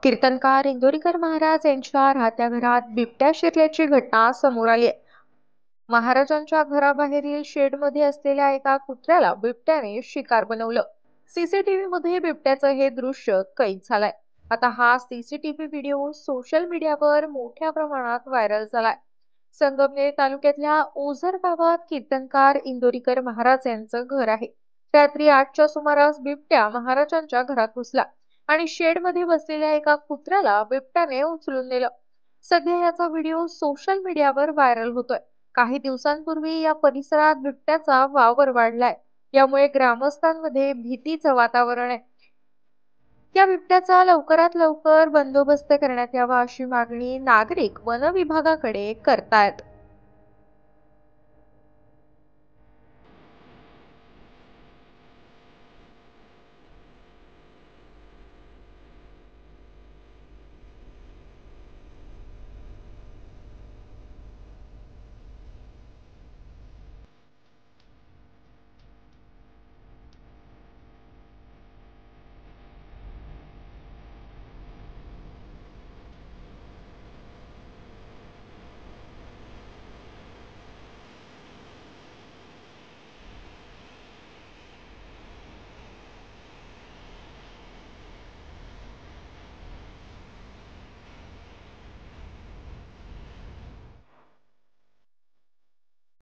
कीर्तनकार इंदोरीकर महाराज यांच्या राहत्या घरात बिबट्या शिरल्याची घटना समोर आली आहे. महाराजांच्या घराबाहेरील शेडमध्ये असलेल्या एका कुत्र्याला बिबट्याने शिकार बनवलं. सीसीटीव्ही मध्ये बिबट्याचं हे दृश्य कैद झालंय. आता हा सीसीटीव्ही व्हिडिओ सोशल मीडियावर मोठ्या प्रमाणात व्हायरल झालाय. संगमनेर तालुक्यातल्या ओझर गावात कीर्तनकार इंदोरीकर महाराज यांचं घर आहे. रात्री 8च्या सुमारास बिबट्या महाराजांच्या घरात घुसला आणि शेडमध्ये बसलेल्या एका कुत्र्याला बिबट्याने उचलून नेलं. सध्या याचा व्हिडिओ सोशल मीडियावर व्हायरल होतोय. काही दिवसांपूर्वी या परिसरात बिबट्याचा वावर वाढलाय. यामुळे ग्रामस्थांमध्ये भीतीचं वातावरण आहे. या बिबट्याचा लवकरात लवकर बंदोबस्त करण्यात यावा अशी मागणी नागरिक वन विभागाकडे करतायत.